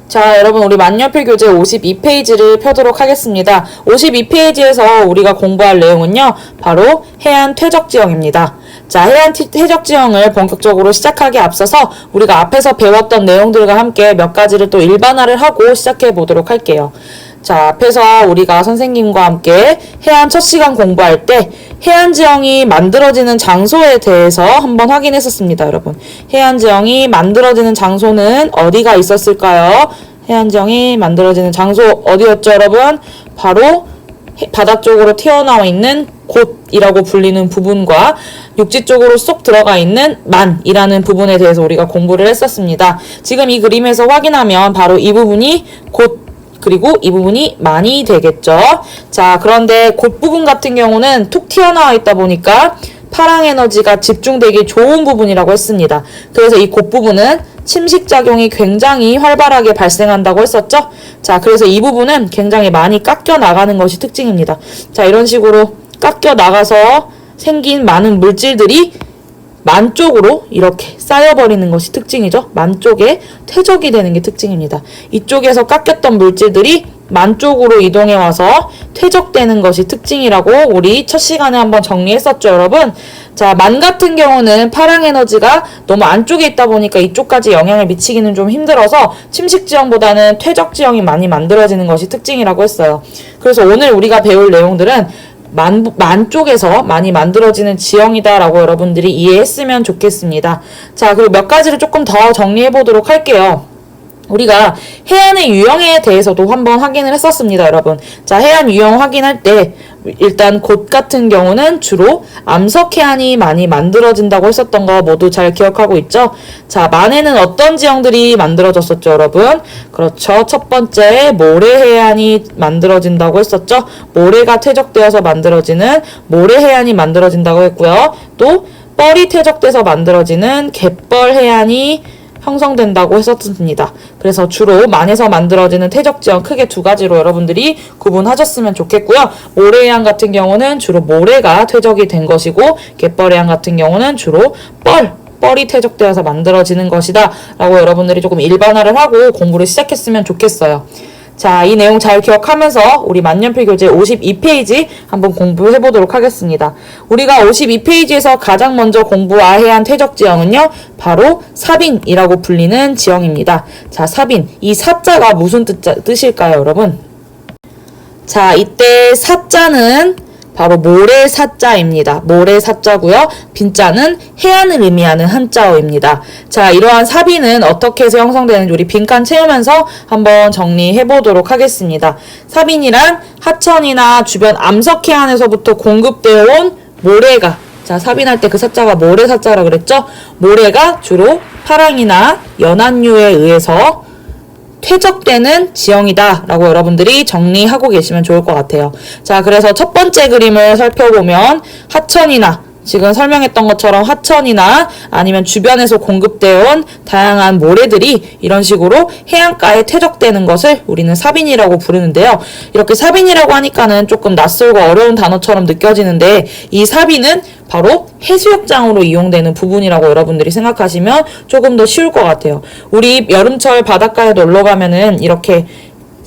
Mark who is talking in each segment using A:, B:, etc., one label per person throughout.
A: 자, 여러분 우리 만년필 교재 52페이지를 펴도록 하겠습니다. 52페이지에서 우리가 공부할 내용은요, 바로 해안 퇴적지형입니다. 자, 해안 퇴적지형을 본격적으로 시작하기에 앞서서 우리가 앞에서 배웠던 내용들과 함께 몇 가지를 또 일반화를 하고 시작해 보도록 할게요. 자, 앞에서 우리가 선생님과 함께 해안 첫 시간 공부할 때 해안지형이 만들어지는 장소에 대해서 한번 확인했었습니다, 여러분. 해안지형이 만들어지는 장소는 어디가 있었을까요? 해안지형이 만들어지는 장소 어디였죠, 여러분? 바로 바다 쪽으로 튀어나와 있는 곳이라고 불리는 부분과 육지 쪽으로 쏙 들어가 있는 만이라는 부분에 대해서 우리가 공부를 했었습니다. 지금 이 그림에서 확인하면 바로 이 부분이 곳, 그리고 이 부분이 만이 되겠죠. 자, 그런데 곳 부분 같은 경우는 툭 튀어나와 있다 보니까 파랑 에너지가 집중되기 좋은 부분이라고 했습니다. 그래서 이 곳 부분은 침식작용이 굉장히 활발하게 발생한다고 했었죠. 자, 그래서 이 부분은 굉장히 많이 깎여 나가는 것이 특징입니다. 자, 이런 식으로 깎여 나가서 생긴 많은 물질들이 만 쪽으로 이렇게 쌓여버리는 것이 특징이죠. 만 쪽에 퇴적이 되는 게 특징입니다. 이쪽에서 깎였던 물질들이 만 쪽으로 이동해 와서 퇴적되는 것이 특징이라고 우리 첫 시간에 한번 정리했었죠, 여러분. 자, 만 같은 경우는 파랑 에너지가 너무 안쪽에 있다 보니까 이쪽까지 영향을 미치기는 좀 힘들어서 침식 지형보다는 퇴적 지형이 많이 만들어지는 것이 특징이라고 했어요. 그래서 오늘 우리가 배울 내용들은 만 쪽에서 많이 만들어지는 지형이다라고 여러분들이 이해했으면 좋겠습니다. 자, 그리고 몇 가지를 조금 더 정리해 보도록 할게요. 우리가 해안의 유형에 대해서도 한번 확인을 했었습니다, 여러분. 자, 해안 유형 확인할 때 일단 곳 같은 경우는 주로 암석해안이 많이 만들어진다고 했었던 거 모두 잘 기억하고 있죠? 자, 만에는 어떤 지형들이 만들어졌었죠, 여러분? 그렇죠. 첫 번째 모래해안이 만들어진다고 했었죠? 모래가 퇴적되어서 만들어지는 모래해안이 만들어진다고 했고요. 또 뻘이 퇴적돼서 만들어지는 갯벌해안이 형성된다고 했었습니다. 그래서 주로 만에서 만들어지는 퇴적지형 크게 두 가지로 여러분들이 구분하셨으면 좋겠고요. 모래해안 같은 경우는 주로 모래가 퇴적이 된 것이고 갯벌해안 같은 경우는 주로 뻘이 퇴적되어서 만들어지는 것이다 라고 여러분들이 조금 일반화를 하고 공부를 시작했으면 좋겠어요. 자, 이 내용 잘 기억하면서 우리 만년필 교재 52페이지 한번 공부해 보도록 하겠습니다. 우리가 52페이지에서 가장 먼저 공부해야 한 퇴적 지형은요, 바로 사빈이라고 불리는 지형입니다. 자, 사빈. 이 사자가 무슨 뜻일까요, 여러분? 자, 이때 사자는 바로 모래사자입니다. 모래사자고요. 빈자는 해안을 의미하는 한자어입니다. 자, 이러한 사빈은 어떻게 해서 형성되는지 우리 빈칸 채우면서 한번 정리해 보도록 하겠습니다. 사빈이란 하천이나 주변 암석해안에서부터 공급되어 온 모래가, 자, 사빈할 때 그 사자가 모래사자라 그랬죠? 모래가 주로 파랑이나 연안류에 의해서 퇴적되는 지형이다 라고 여러분들이 정리하고 계시면 좋을 것 같아요. 자, 그래서 첫 번째 그림을 살펴보면 하천이나 지금 설명했던 것처럼 하천이나 아니면 주변에서 공급되어 온 다양한 모래들이 이런 식으로 해안가에 퇴적되는 것을 우리는 사빈이라고 부르는데요. 이렇게 사빈이라고 하니까는 조금 낯설고 어려운 단어처럼 느껴지는데 이 사빈은 바로 해수욕장으로 이용되는 부분이라고 여러분들이 생각하시면 조금 더 쉬울 것 같아요. 우리 여름철 바닷가에 놀러 가면은 이렇게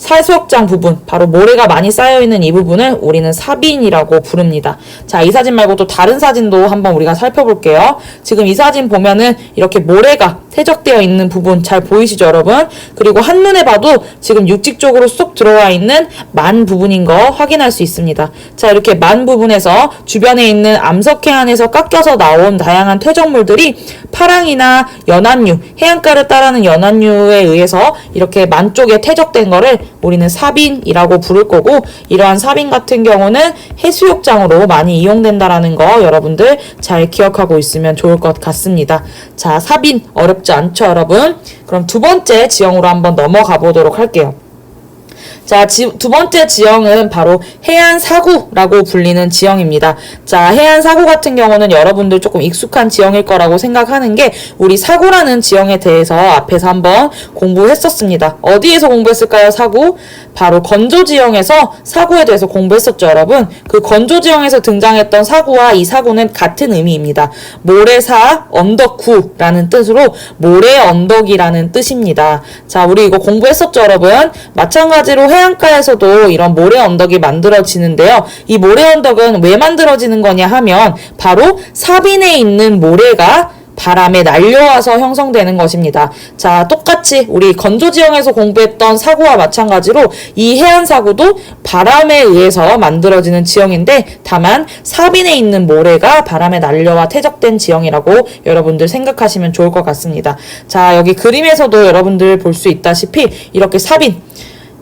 A: 해수욕장 부분, 바로 모래가 많이 쌓여있는 이 부분을 우리는 사빈이라고 부릅니다. 자, 이 사진 말고 또 다른 사진도 한번 우리가 살펴볼게요. 지금 이 사진 보면은 이렇게 모래가 퇴적되어 있는 부분 잘 보이시죠, 여러분? 그리고 한눈에 봐도 지금 육지 쪽으로 쏙 들어와 있는 만 부분인 거 확인할 수 있습니다. 자, 이렇게 만 부분에서 주변에 있는 암석해안에서 깎여서 나온 다양한 퇴적물들이 파랑이나 연안류, 해안가를 따르는 연안류에 의해서 이렇게 만 쪽에 퇴적된 거를 우리는 사빈이라고 부를 거고, 이러한 사빈 같은 경우는 해수욕장으로 많이 이용된다라는 거 여러분들 잘 기억하고 있으면 좋을 것 같습니다. 자, 사빈 어렵지 않죠, 여러분? 그럼 두 번째 지형으로 한번 넘어가 보도록 할게요. 자, 두 번째 지형은 바로 해안사구라고 불리는 지형입니다. 자, 해안사구 같은 경우는 여러분들 조금 익숙한 지형일 거라고 생각하는 게 우리 사구라는 지형에 대해서 앞에서 한번 공부했었습니다. 어디에서 공부했을까요, 사구? 바로 건조지형에서 사구에 대해서 공부했었죠, 여러분. 그 건조지형에서 등장했던 사구와 이 사구는 같은 의미입니다. 모래사 언덕구라는 뜻으로 모래 언덕이라는 뜻입니다. 자, 우리 이거 공부했었죠, 여러분. 마찬가지로 해안가에서도 이런 모래 언덕이 만들어지는데요. 이 모래 언덕은 왜 만들어지는 거냐 하면 바로 사빈에 있는 모래가 바람에 날려와서 형성되는 것입니다. 자, 똑같이 우리 건조지형에서 공부했던 사구와 마찬가지로 이 해안사구도 바람에 의해서 만들어지는 지형인데 다만 사빈에 있는 모래가 바람에 날려와 퇴적된 지형이라고 여러분들 생각하시면 좋을 것 같습니다. 자, 여기 그림에서도 여러분들 볼 수 있다시피 이렇게 사빈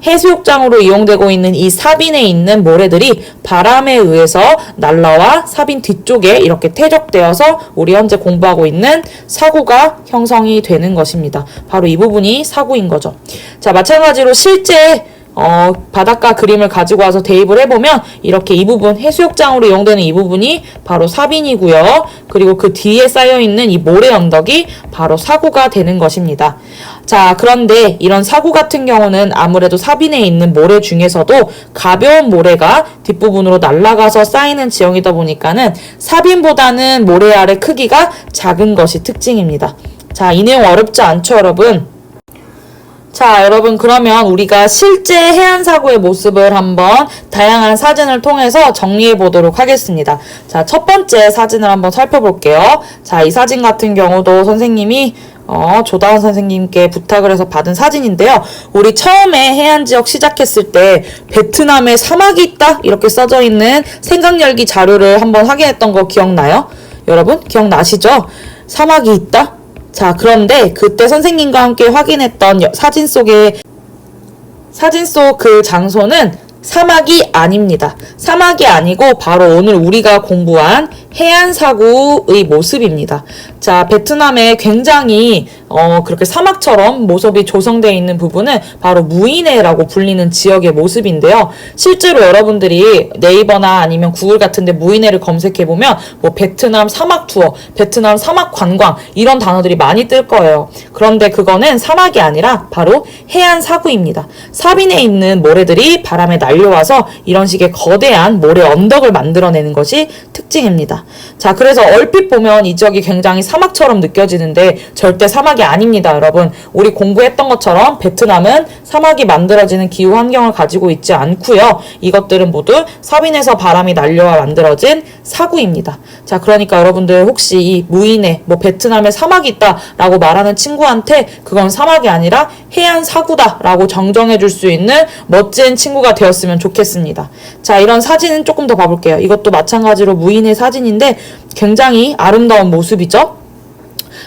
A: 해수욕장으로 이용되고 있는 이 사빈에 있는 모래들이 바람에 의해서 날라와 사빈 뒤쪽에 이렇게 퇴적되어서 우리 현재 공부하고 있는 사구가 형성이 되는 것입니다. 바로 이 부분이 사구인 거죠. 자, 마찬가지로 실제 바닷가 그림을 가지고 와서 대입을 해보면 이렇게 이 부분, 해수욕장으로 이용되는 이 부분이 바로 사빈이고요. 그리고 그 뒤에 쌓여있는 이 모래 언덕이 바로 사구가 되는 것입니다. 자, 그런데 이런 사구 같은 경우는 아무래도 사빈에 있는 모래 중에서도 가벼운 모래가 뒷부분으로 날아가서 쌓이는 지형이다 보니까는 사빈보다는 모래 알의 크기가 작은 것이 특징입니다. 자, 이 내용 어렵지 않죠, 여러분? 자, 여러분, 그러면 우리가 실제 해안사구의 모습을 한번 다양한 사진을 통해서 정리해 보도록 하겠습니다. 자, 첫 번째 사진을 한번 살펴볼게요. 자, 이 사진 같은 경우도 선생님이 조다은 선생님께 부탁을 해서 받은 사진인데요. 우리 처음에 해안지역 시작했을 때 베트남에 사막이 있다 이렇게 써져 있는 생각열기 자료를 한번 확인했던 거 기억나요? 여러분 기억나시죠? 사막이 있다? 자, 그런데 그때 선생님과 함께 확인했던 사진 속 그 장소는 사막이 아닙니다. 사막이 아니고 바로 오늘 우리가 공부한 해안사구의 모습입니다. 자, 베트남에 굉장히 그렇게 사막처럼 모습이 조성되어 있는 부분은 바로 무이네라고 불리는 지역의 모습인데요. 실제로 여러분들이 네이버나 아니면 구글 같은 데 무이네를 검색해보면 뭐 베트남 사막 투어, 베트남 사막 관광 이런 단어들이 많이 뜰 거예요. 그런데 그거는 사막이 아니라 바로 해안사구입니다. 사빈에 있는 모래들이 바람에 날려와서 이런 식의 거대한 모래 언덕을 만들어내는 것이 특징입니다. 자, 그래서 얼핏 보면 이 지역이 굉장히 사막처럼 느껴지는데 절대 사막이 아닙니다, 여러분. 우리 공부했던 것처럼 베트남은 사막이 만들어지는 기후 환경을 가지고 있지 않고요. 이것들은 모두 사빈에서 바람이 날려와 만들어진 사구입니다. 자, 그러니까 여러분들 혹시 이 무이네, 베트남에 사막이 있다라고 말하는 친구한테 그건 사막이 아니라 해안 사구다라고 정정해줄 수 있는 멋진 친구가 되었으면 좋겠습니다. 자, 이런 사진은 조금 더 봐볼게요. 이것도 마찬가지로 무이네 사진인데 굉장히 아름다운 모습이죠.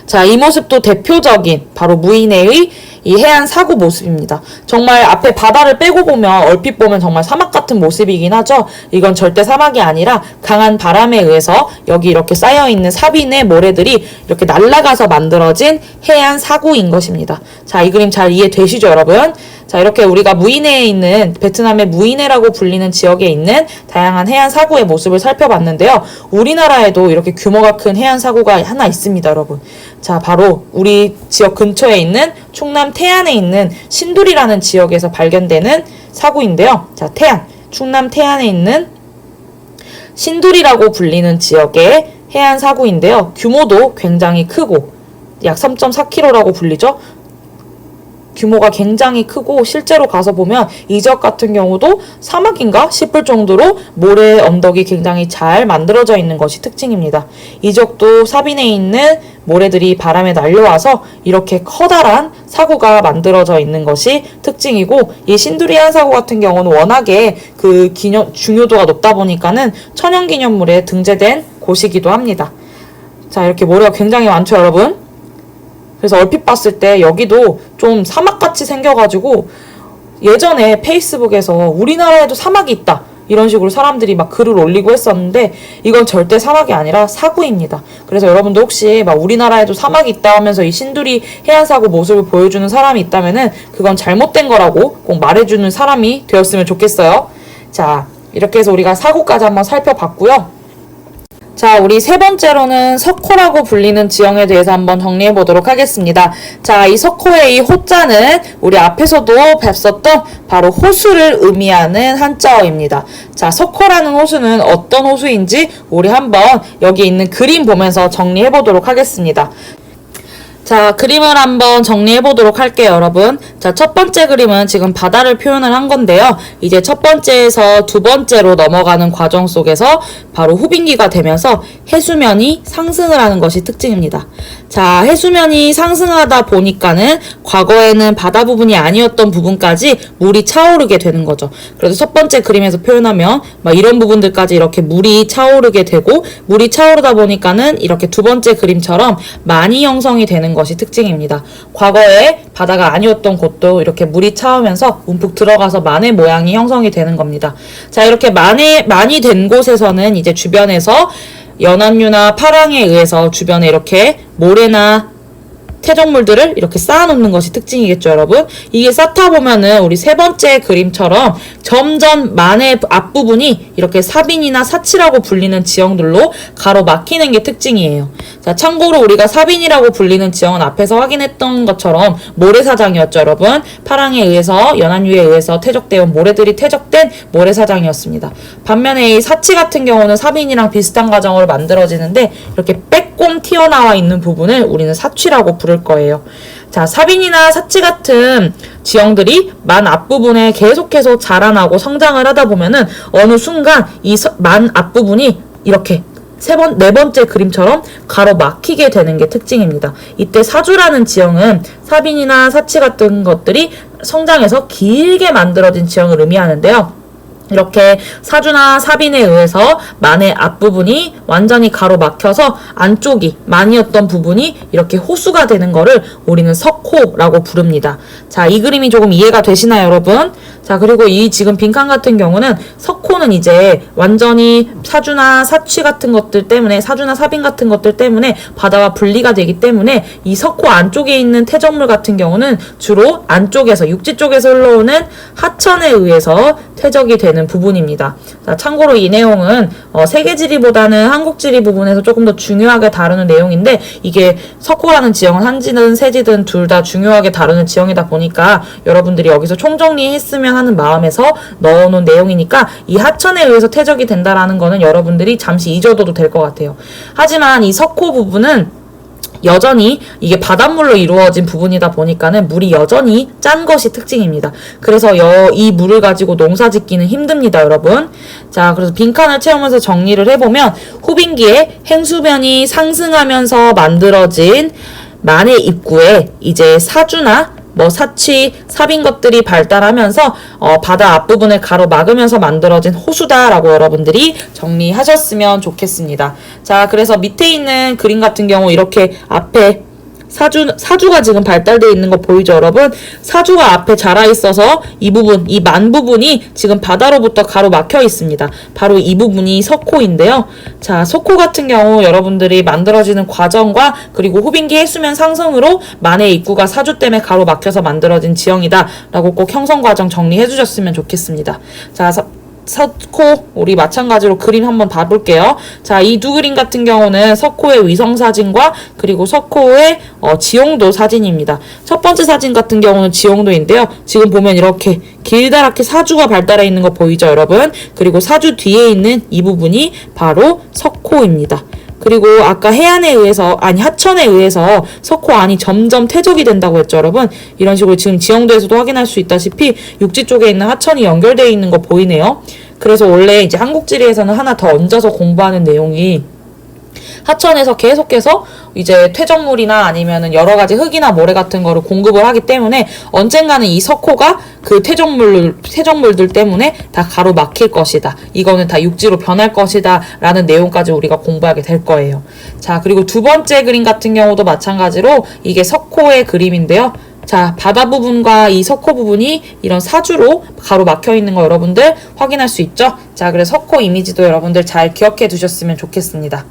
A: 자, 이 모습도 대표적인 바로 무이네의 이 해안 사구 모습입니다. 정말 앞에 바다를 빼고 보면 얼핏 보면 정말 사막 같은 모습이긴 하죠. 이건 절대 사막이 아니라 강한 바람에 의해서 여기 이렇게 쌓여있는 사빈의 모래들이 이렇게 날아가서 만들어진 해안 사구인 것입니다. 자, 이 그림 잘 이해되시죠, 여러분? 자, 이렇게 우리가 무이네에 있는 베트남의 무이네라고 불리는 지역에 있는 다양한 해안 사구의 모습을 살펴봤는데요. 우리나라에도 이렇게 규모가 큰 해안 사구가 하나 있습니다, 여러분. 자, 바로 우리 지역 근처에 있는 충남 태안에 있는 신두리라는 지역에서 발견되는 사구인데요. 자, 태안, 충남 태안에 있는 신두리라고 불리는 지역의 해안 사구인데요. 규모도 굉장히 크고 약 3.4km라고 불리죠. 규모가 굉장히 크고 실제로 가서 보면 이 지역 같은 경우도 사막인가 싶을 정도로 모래 언덕이 굉장히 잘 만들어져 있는 것이 특징입니다. 이 지역도 사빈에 있는 모래들이 바람에 날려와서 이렇게 커다란 사구가 만들어져 있는 것이 특징이고, 이 신두리 해안사구 같은 경우는 워낙에 그 중요도가 높다 보니까는 천연기념물에 등재된 곳이기도 합니다. 자, 이렇게 모래가 굉장히 많죠, 여러분? 그래서 얼핏 봤을 때 여기도 좀 사막같이 생겨가지고 예전에 페이스북에서 우리나라에도 사막이 있다 이런 식으로 사람들이 막 글을 올리고 했었는데 이건 절대 사막이 아니라 사구입니다. 그래서 여러분들 혹시 막 우리나라에도 사막이 있다 하면서 이 신두리 해안사구 모습을 보여주는 사람이 있다면은 그건 잘못된 거라고 꼭 말해주는 사람이 되었으면 좋겠어요. 자, 이렇게 해서 우리가 사구까지 한번 살펴봤고요. 자, 우리 세 번째로는 석호라고 불리는 지형에 대해서 한번 정리해 보도록 하겠습니다. 자, 이 석호의 이 호자는 우리 앞에서도 뵀었던 바로 호수를 의미하는 한자어입니다. 자, 석호라는 호수는 어떤 호수인지 우리 한번 여기 있는 그림 보면서 정리해 보도록 하겠습니다. 자, 그림을 한번 정리해 보도록 할게요, 여러분. 자, 첫 번째 그림은 지금 바다를 표현을 한 건데요. 이제 첫 번째에서 두 번째로 넘어가는 과정 속에서 바로 후빙기가 되면서 해수면이 상승을 하는 것이 특징입니다. 자, 해수면이 상승하다 보니까는 과거에는 바다 부분이 아니었던 부분까지 물이 차오르게 되는 거죠. 그래서 첫 번째 그림에서 표현하면 막 이런 부분들까지 이렇게 물이 차오르게 되고, 물이 차오르다 보니까는 이렇게 두 번째 그림처럼 만이 형성이 되는 것이 특징입니다. 과거에 바다가 아니었던 곳도 이렇게 물이 차오면서 움푹 들어가서 만의 모양이 형성이 되는 겁니다. 자, 이렇게 만이 된 곳에서는 이제 주변에서 연안류나 파랑에 의해서 주변에 이렇게 모래나 퇴적물들을 이렇게 쌓아놓는 것이 특징이겠죠, 여러분. 이게 쌓다 보면은 우리 세 번째 그림처럼 점점 만의 앞부분이 이렇게 사빈이나 사치라고 불리는 지형들로 가로막히는 게 특징이에요. 자, 참고로 우리가 사빈이라고 불리는 지형은 앞에서 확인했던 것처럼 모래사장이었죠, 여러분. 파랑에 의해서, 연안류에 의해서 퇴적되어 모래들이 퇴적된 모래사장이었습니다. 반면에 이 사치 같은 경우는 사빈이랑 비슷한 과정으로 만들어지는데 이렇게 빼꼼 튀어나와 있는 부분을 우리는 사취라고 부를 거예요. 자, 사빈이나 사치 같은 지형들이 만 앞부분에 계속해서 자라나고 성장을 하다 보면은 어느 순간 이 만 앞부분이 이렇게 네 번째 그림처럼 가로막히게 되는 게 특징입니다. 이때 사주라는 지형은 사빈이나 사치 같은 것들이 성장해서 길게 만들어진 지형을 의미하는데요. 이렇게 사주나 사빈에 의해서 만의 앞부분이 완전히 가로막혀서 안쪽이 만이었던 부분이 이렇게 호수가 되는 거를 우리는 석호라고 부릅니다. 자, 이 그림이 조금 이해가 되시나요, 여러분? 자, 그리고 이 지금 빈칸 같은 경우는 석호는 이제 완전히 사주나 사취 같은 것들 때문에, 사주나 사빈 같은 것들 때문에 바다와 분리가 되기 때문에 이 석호 안쪽에 있는 퇴적물 같은 경우는 주로 안쪽에서, 육지 쪽에서 흘러오는 하천에 의해서 퇴적이 되는 부분입니다. 자, 참고로 이 내용은 세계지리보다는 한국지리 부분에서 조금 더 중요하게 다루는 내용인데, 이게 석호라는 지형은 한지든 세지든 둘 다 중요하게 다루는 지형이다 보니까 여러분들이 여기서 총정리했으면 하는 마음에서 넣어놓은 내용이니까 이 하천에 의해서 퇴적이 된다라는 거는 여러분들이 잠시 잊어둬도 될 것 같아요. 하지만 이 석호 부분은 여전히 이게 바닷물로 이루어진 부분이다 보니까는 물이 여전히 짠 것이 특징입니다. 그래서 이 물을 가지고 농사 짓기는 힘듭니다, 여러분. 자, 그래서 빈칸을 채우면서 정리를 해보면 후빙기에 행수면이 상승하면서 만들어진 만의 입구에 이제 사주나 사치, 사빈 것들이 발달하면서 바다 앞부분을 가로막으면서 만들어진 호수다라고 여러분들이 정리하셨으면 좋겠습니다. 자, 그래서 밑에 있는 그림 같은 경우 이렇게 앞에 사주가 지금 발달되어 있는 거 보이죠, 여러분? 사주가 앞에 자라 있어서 이 부분, 이 만 부분이 지금 바다로부터 가로막혀 있습니다. 바로 이 부분이 석호인데요. 자, 석호 같은 경우 여러분들이 만들어지는 과정과 그리고 후빙기 해수면 상승으로 만의 입구가 사주 때문에 가로막혀서 만들어진 지형이다 라고 꼭 형성 과정 정리해 주셨으면 좋겠습니다. 자, 석호 우리 마찬가지로 그림 한번 봐볼게요. 자, 이 두 그림 같은 경우는 석호의 위성 사진과 그리고 석호의 지용도 사진입니다. 첫 번째 사진 같은 경우는 지용도인데요. 지금 보면 이렇게 길다랗게 사주가 발달해 있는 거 보이죠, 여러분? 그리고 사주 뒤에 있는 이 부분이 바로 석호입니다. 그리고 아까 하천에 의해서 석호 안이 점점 퇴적이 된다고 했죠, 여러분? 이런 식으로 지금 지형도에서도 확인할 수 있다시피 육지 쪽에 있는 하천이 연결되어 있는 거 보이네요. 그래서 원래 이제 한국지리에서는 하나 더 얹어서 공부하는 내용이 하천에서 계속해서 이제 퇴적물이나 아니면은 여러 가지 흙이나 모래 같은 거를 공급을 하기 때문에 언젠가는 이 석호가 그 퇴적물들 때문에 다 가로막힐 것이다. 이거는 다 육지로 변할 것이다. 라는 내용까지 우리가 공부하게 될 거예요. 자, 그리고 두 번째 그림 같은 경우도 마찬가지로 이게 석호의 그림인데요. 자, 바다 부분과 이 석호 부분이 이런 사주로 가로 막혀 있는 거 여러분들 확인할 수 있죠? 자, 그래서 석호 이미지도 여러분들 잘 기억해 두셨으면 좋겠습니다.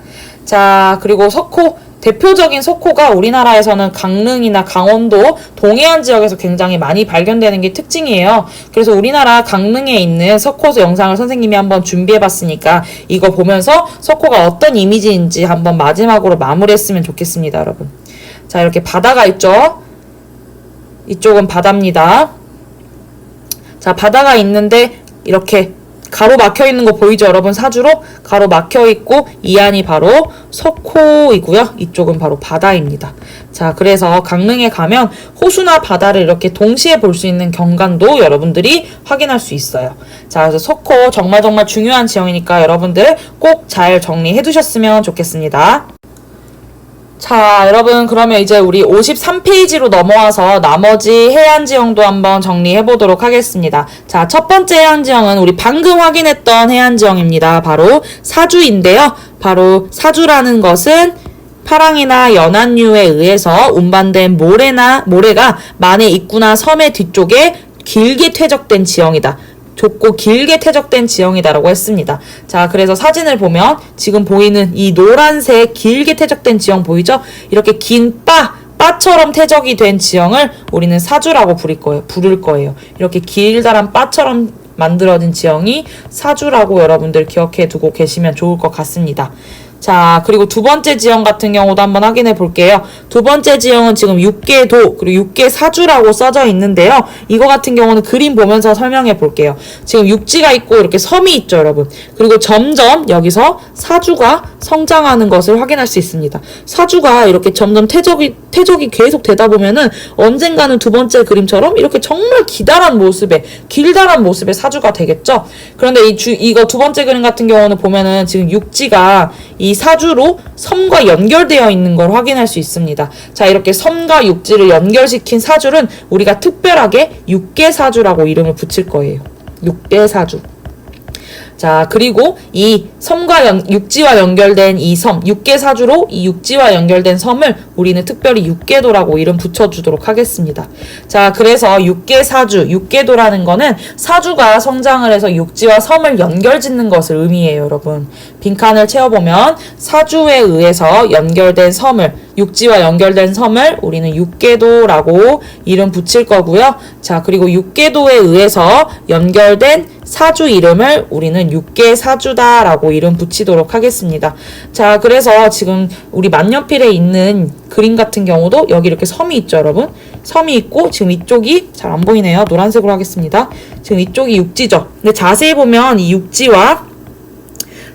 A: 자, 그리고 석호, 대표적인 석호가 우리나라에서는 강릉이나 강원도, 동해안 지역에서 굉장히 많이 발견되는 게 특징이에요. 그래서 우리나라 강릉에 있는 석호 영상을 선생님이 한번 준비해봤으니까 이거 보면서 석호가 어떤 이미지인지 한번 마지막으로 마무리했으면 좋겠습니다, 여러분. 자, 이렇게 바다가 있죠? 이쪽은 바다입니다. 자, 바다가 있는데 이렇게 가로 막혀 있는 거 보이죠, 여러분? 사주로 가로 막혀 있고 이 안이 바로 석호이고요. 이쪽은 바로 바다입니다. 자, 그래서 강릉에 가면 호수나 바다를 이렇게 동시에 볼 수 있는 경관도 여러분들이 확인할 수 있어요. 자, 그래서 석호 정말 중요한 지형이니까 여러분들 꼭 잘 정리해 두셨으면 좋겠습니다. 자, 여러분, 그러면 이제 우리 53페이지로 넘어와서 나머지 해안지형도 한번 정리해 보도록 하겠습니다. 자, 첫 번째 해안지형은 우리 방금 확인했던 해안지형입니다. 바로 사주인데요. 바로 사주라는 것은 파랑이나 연안류에 의해서 운반된 모래가 만의 입구나 섬의 뒤쪽에 길게 퇴적된 지형이다. 좁고 길게 퇴적된 지형이다라고 했습니다. 자, 그래서 사진을 보면 지금 보이는 이 노란색 길게 퇴적된 지형 보이죠? 이렇게 긴 바처럼 퇴적이 된 지형을 우리는 사주라고 부를 거예요. 이렇게 길다란 바처럼 만들어진 지형이 사주라고 여러분들 기억해 두고 계시면 좋을 것 같습니다. 자, 그리고 두 번째 지형 같은 경우도 한번 확인해 볼게요. 두 번째 지형은 지금 육계도 그리고 육계사주라고 써져 있는데요. 이거 같은 경우는 그림 보면서 설명해 볼게요. 지금 육지가 있고 이렇게 섬이 있죠, 여러분. 그리고 점점 여기서 사주가 성장하는 것을 확인할 수 있습니다. 사주가 이렇게 점점 퇴적이 계속 되다 보면은 언젠가는 두 번째 그림처럼 이렇게 정말 길다란 모습의 사주가 되겠죠. 그런데 이거 두 번째 그림 같은 경우는 보면은 지금 육지가 이 사주로 섬과 연결되어 있는 걸 확인할 수 있습니다. 자, 이렇게 섬과 육지를 연결시킨 사주는 우리가 특별하게 육계사주라고 이름을 붙일 거예요. 육계사주. 자, 그리고 이 섬과 육지와 연결된 이 섬, 육계사주로 이 육지와 연결된 섬을 우리는 특별히 육계도라고 이름 붙여주도록 하겠습니다. 자, 그래서 육계사주, 육계도라는 거는 사주가 성장을 해서 육지와 섬을 연결짓는 것을 의미해요, 여러분. 빈칸을 채워보면 사주에 의해서 연결된 섬을, 육지와 연결된 섬을 우리는 육계도라고 이름 붙일 거고요. 자, 그리고 육계도에 의해서 연결된 사주 이름을 우리는 육계사주다라고 이름 붙이도록 하겠습니다. 자, 그래서 지금 우리 만년필에 있는 그림 같은 경우도 여기 이렇게 섬이 있죠, 여러분. 섬이 있고 지금 이쪽이 잘 안 보이네요. 노란색으로 하겠습니다. 지금 이쪽이 육지죠. 근데 자세히 보면 이 육지와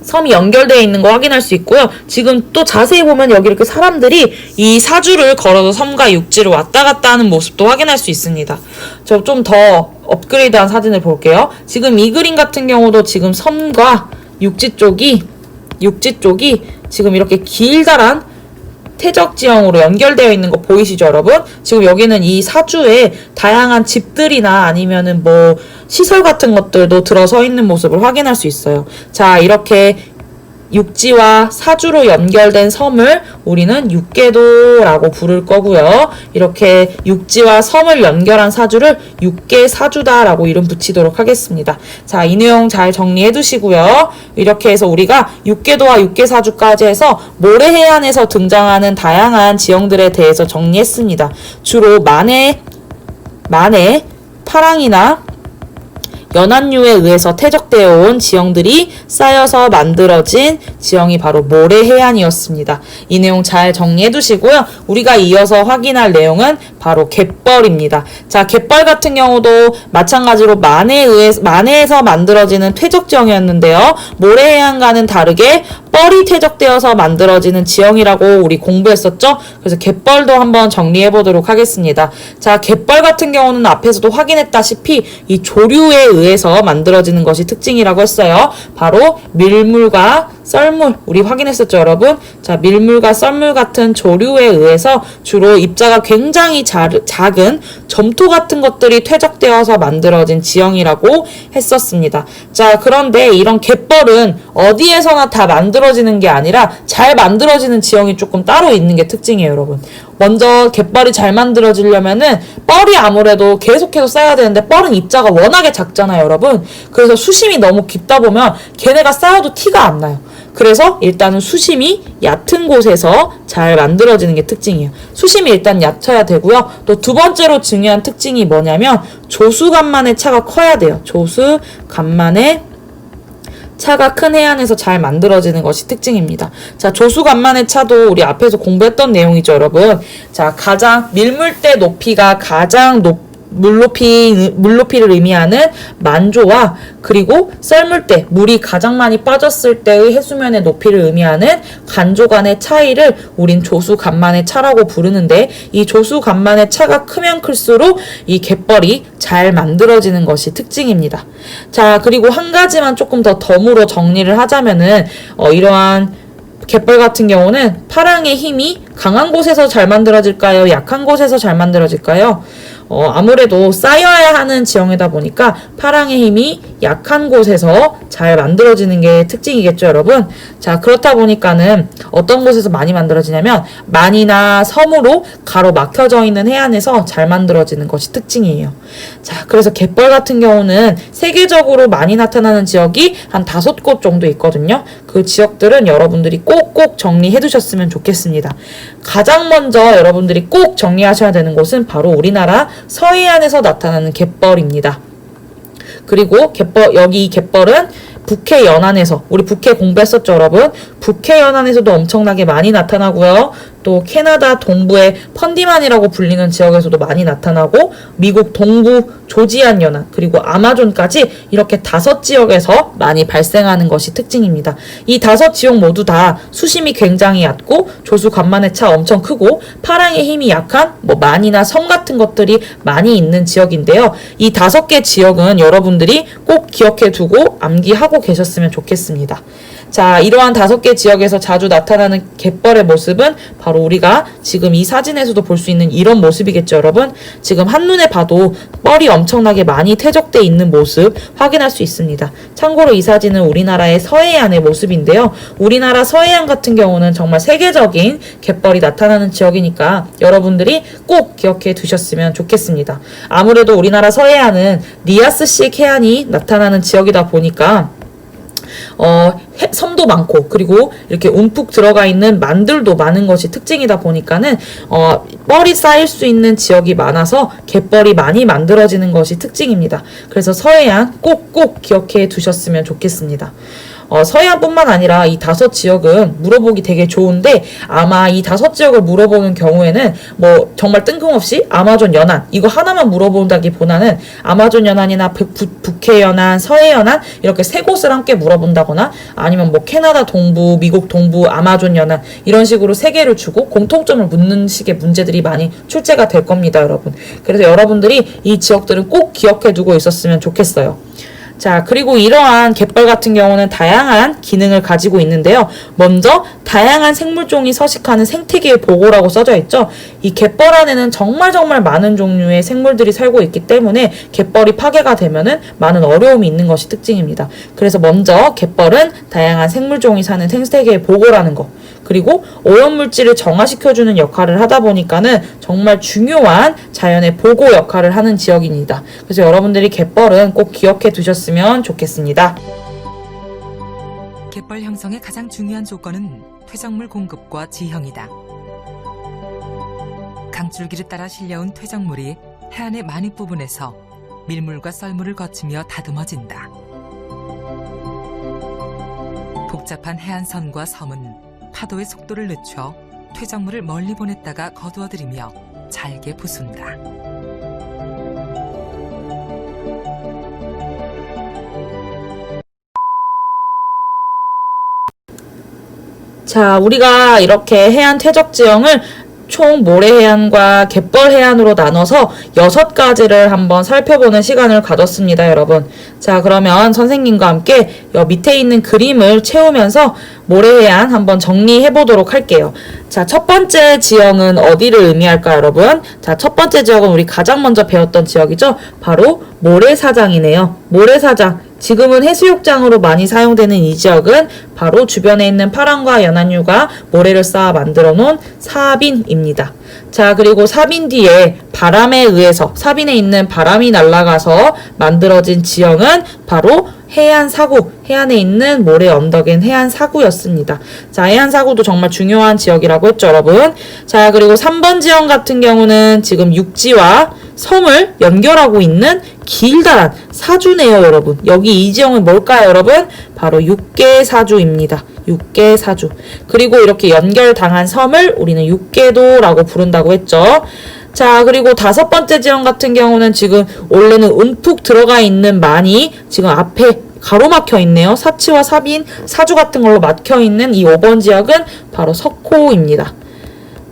A: 섬이 연결되어 있는 거 확인할 수 있고요. 지금 또 자세히 보면 여기 이렇게 사람들이 이 사주를 걸어서 섬과 육지를 왔다 갔다 하는 모습도 확인할 수 있습니다. 저 좀 더 업그레이드한 사진을 볼게요. 지금 이 그림 같은 경우도 지금 섬과 육지 쪽이 지금 이렇게 길다란 퇴적지형으로 연결되어 있는 거 보이시죠, 여러분? 지금 여기는 이 사주에 다양한 집들이나 아니면은 뭐 시설 같은 것들도 들어서 있는 모습을 확인할 수 있어요. 자, 이렇게 육지와 사주로 연결된 섬을 우리는 육계도라고 부를 거고요. 이렇게 육지와 섬을 연결한 사주를 육계사주다라고 이름 붙이도록 하겠습니다. 자, 이 내용 잘 정리해 두시고요. 이렇게 해서 우리가 육계도와 육계사주까지 해서 모래해안에서 등장하는 다양한 지형들에 대해서 정리했습니다. 주로 만해, 파랑이나 연안류에 의해서 퇴적되어 온 지형들이 쌓여서 만들어진 지형이 바로 모래해안이었습니다. 이 내용 잘 정리해 두시고요. 우리가 이어서 확인할 내용은 바로 갯벌입니다. 자, 갯벌 같은 경우도 마찬가지로 만해에서 만들어지는 퇴적지형이었는데요. 모래해안과는 다르게 뻘이 퇴적되어서 만들어지는 지형이라고 우리 공부했었죠? 그래서 갯벌도 한번 정리해 보도록 하겠습니다. 자, 갯벌 같은 경우는 앞에서도 확인했다시피 이 조류에 의해서 만들어지는 것이 특징이라고 했어요. 바로 밀물과 썰물, 우리 확인했었죠, 여러분? 자, 밀물과 썰물 같은 조류에 의해서 주로 입자가 굉장히 작은 점토 같은 것들이 퇴적되어서 만들어진 지형이라고 했었습니다. 자, 그런데 이런 갯벌은 어디에서나 다 만들어지는 만들어지는 게 아니라 잘 만들어지는 지형이 조금 따로 있는 게 특징이에요, 여러분. 먼저 갯벌이 잘 만들어지려면은 뻘이 아무래도 계속해서 쌓여야 되는데 뻘은 입자가 워낙에 작잖아요, 여러분. 그래서 수심이 너무 깊다 보면 걔네가 쌓여도 티가 안 나요. 그래서 일단은 수심이 얕은 곳에서 잘 만들어지는 게 특징이에요. 수심이 일단 얕아야 되고요. 또 두 번째로 중요한 특징이 뭐냐면 조수간만의 차가 커야 돼요. 조수간만의 차가 큰 해안에서 잘 만들어지는 것이 특징입니다. 자, 조수간만의 차도 우리 앞에서 공부했던 내용이죠, 여러분. 자, 가장 밀물대 높이가 가장 물높이를 의미하는 만조와 그리고 썰물대, 물이 가장 많이 빠졌을 때의 해수면의 높이를 의미하는 간조 간의 차이를 우린 조수간만의 차라고 부르는데, 이 조수간만의 차가 크면 클수록 이 갯벌이 잘 만들어지는 것이 특징입니다. 자, 그리고 한 가지만 조금 더 덤으로 정리를 하자면은 이러한 갯벌 같은 경우는 파랑의 힘이 강한 곳에서 잘 만들어질까요? 약한 곳에서 잘 만들어질까요? 아무래도 쌓여야 하는 지형이다 보니까 파랑의 힘이 약한 곳에서 잘 만들어지는 게 특징이겠죠, 여러분. 자, 그렇다 보니까는 어떤 곳에서 많이 만들어지냐면 만이나 섬으로 가로막혀져 있는 해안에서 잘 만들어지는 것이 특징이에요. 자, 그래서 갯벌 같은 경우는 세계적으로 많이 나타나는 지역이 한 5곳 정도 있거든요. 그 지역들은 여러분들이 꼭꼭 정리해 두셨으면 좋겠습니다. 가장 먼저 여러분들이 꼭 정리하셔야 되는 곳은 바로 우리나라 서해안에서 나타나는 갯벌입니다. 그리고 여기 이 갯벌은 북해 연안에서, 우리 북해 공부했었죠, 여러분? 북해 연안에서도 엄청나게 많이 나타나고요. 또 캐나다 동부의 펀디만이라고 불리는 지역에서도 많이 나타나고, 미국 동부 조지안 연안, 그리고 아마존까지 이렇게 5지역에서 많이 발생하는 것이 특징입니다. 이 5지역 모두 다 수심이 굉장히 얕고 조수간만의 차 엄청 크고 파랑의 힘이 약한 만이나 섬 같은 것들이 많이 있는 지역인데요. 이 5개 지역은 여러분들이 꼭 기억해 두고 암기하고 계셨으면 좋겠습니다. 자, 이러한 5개 지역에서 자주 나타나는 갯벌의 모습은 바로 우리가 지금 이 사진에서도 볼 수 있는 이런 모습이겠죠, 여러분? 지금 한눈에 봐도 뻘이 엄청나게 많이 퇴적돼 있는 모습 확인할 수 있습니다. 참고로 이 사진은 우리나라의 서해안의 모습인데요. 우리나라 서해안 같은 경우는 정말 세계적인 갯벌이 나타나는 지역이니까 여러분들이 꼭 기억해 두셨으면 좋겠습니다. 아무래도 우리나라 서해안은 리아스식 해안이 나타나는 지역이다 보니까 섬도 많고 그리고 이렇게 움푹 들어가 있는 만들도 많은 것이 특징이다 보니까는 뻘이 쌓일 수 있는 지역이 많아서 갯벌이 많이 만들어지는 것이 특징입니다. 그래서 서해안 꼭꼭 기억해 두셨으면 좋겠습니다. 서해안뿐만 아니라 이 5지역은 물어보기 되게 좋은데 아마 이 5지역을 물어보는 경우에는 정말 뜬금없이 아마존 연안 이거 하나만 물어본다기보다는 아마존 연안이나 북해 연안, 서해 연안 이렇게 3곳을 함께 물어본다거나 아니면 캐나다 동부, 미국 동부, 아마존 연안 이런 식으로 3개를 주고 공통점을 묻는 식의 문제들이 많이 출제가 될 겁니다, 여러분. 그래서 여러분들이 이 지역들은 꼭 기억해 두고 있었으면 좋겠어요. 자, 그리고 이러한 갯벌 같은 경우는 다양한 기능을 가지고 있는데요. 먼저 다양한 생물종이 서식하는 생태계의 보고라고 써져 있죠. 이 갯벌 안에는 정말 많은 종류의 생물들이 살고 있기 때문에 갯벌이 파괴가 되면은 많은 어려움이 있는 것이 특징입니다. 그래서 먼저 갯벌은 다양한 생물종이 사는 생태계의 보고라는 거, 그리고 오염물질을 정화시켜주는 역할을 하다 보니까는 정말 중요한 자연의 보고 역할을 하는 지역입니다. 그래서 여러분들이 갯벌은 꼭 기억해 두셨으면 좋겠습니다.
B: 갯벌 형성의 가장 중요한 조건은 퇴적물 공급과 지형이다. 강줄기를 따라 실려온 퇴적물이 해안의 많은 부분에서 밀물과 썰물을 거치며 다듬어진다. 복잡한 해안선과 섬은 파도의 속도를 늦춰 퇴적물을 멀리 보냈다가 거두어들이며 잘게 부순다.
A: 자, 우리가 이렇게 해안 퇴적 지형을 총 모래해안과 갯벌해안으로 나눠서 6가지를 한번 살펴보는 시간을 가졌습니다, 여러분. 자, 그러면 선생님과 함께 밑에 있는 그림을 채우면서 모래해안 한번 정리해 보도록 할게요. 자, 첫 번째 지형은 어디를 의미할까요, 여러분? 자, 첫 번째 지역은 우리 가장 먼저 배웠던 지역이죠. 바로 모래사장이네요. 모래사장. 지금은 해수욕장으로 많이 사용되는 이 지역은 바로 주변에 있는 파랑과 연안류가 모래를 쌓아 만들어 놓은 사빈입니다. 자, 그리고 사빈 뒤에 바람에 의해서 사빈에 있는 바람이 날아가서 만들어진 지형은 바로 해안사구, 해안에 있는 모래 언덕인 해안사구였습니다. 자, 해안사구도 정말 중요한 지역이라고 했죠, 여러분. 자, 그리고 3번 지형 같은 경우는 지금 육지와 섬을 연결하고 있는 길다란 사주네요, 여러분. 여기 이 지형은 뭘까요, 여러분? 바로 육계사주입니다. 육계사주. 그리고 이렇게 연결당한 섬을 우리는 육계도라고 부른다고 했죠. 자, 그리고 5번째 지형 같은 경우는 지금 원래는 움푹 들어가 있는 만이 지금 앞에 가로막혀 있네요. 사치와 사빈, 사주 같은 걸로 막혀 있는 이 5번 지역은 바로 석호입니다.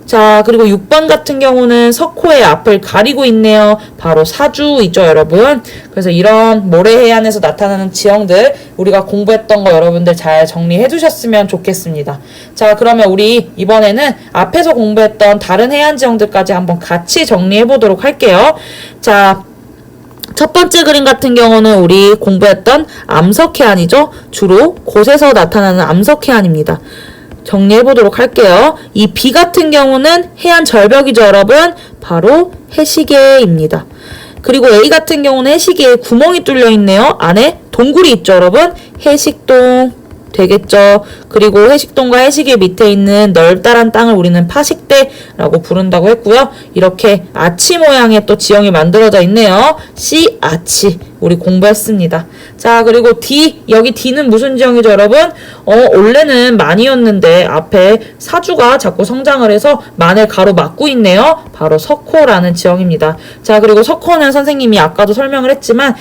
A: 자, 그리고 6번 같은 경우는 석호의 앞을 가리고 있네요. 바로 사주이죠, 여러분. 그래서 이런 모래해안에서 나타나는 지형들 우리가 공부했던 거 여러분들 잘 정리해 두셨으면 좋겠습니다. 자, 그러면 우리 이번에는 앞에서 공부했던 다른 해안 지형들까지 한번 같이 정리해 보도록 할게요. 자, 첫 번째 그림 같은 경우는 우리 공부했던 암석해안이죠. 주로 곳에서 나타나는 암석해안입니다. 정리해보도록 할게요. 이 B 같은 경우는 해안 절벽이죠, 여러분. 바로 해시계입니다. 그리고 A 같은 경우는 해시계에 구멍이 뚫려 있네요. 안에 동굴이 있죠, 여러분. 해식동 되겠죠. 그리고 해식동과 해시계 밑에 있는 넓다란 땅을 우리는 파식대라고 부른다고 했고요. 이렇게 아치 모양의 또 지형이 만들어져 있네요. C 아치 우리 공부했습니다. 자, 그리고 D, 여기 D는 무슨 지형이죠, 여러분? 원래는 만이었는데 앞에 사주가 자꾸 성장을 해서 만을 가로막고 있네요. 바로 석호라는 지형입니다. 자, 그리고 석호는 선생님이 아까도 설명을 했지만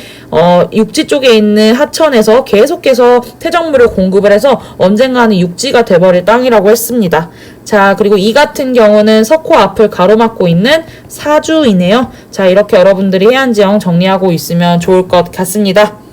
A: 육지 쪽에 있는 하천에서 계속해서 퇴적물을 공급을 해서 언젠가는 육지가 돼버릴 땅이라고 했습니다. 자, 그리고 이 같은 경우는 석호 앞을 가로막고 있는 사주이네요. 자, 이렇게 여러분들이 해안지형 정리하고 있으면 좋을 것 같습니다.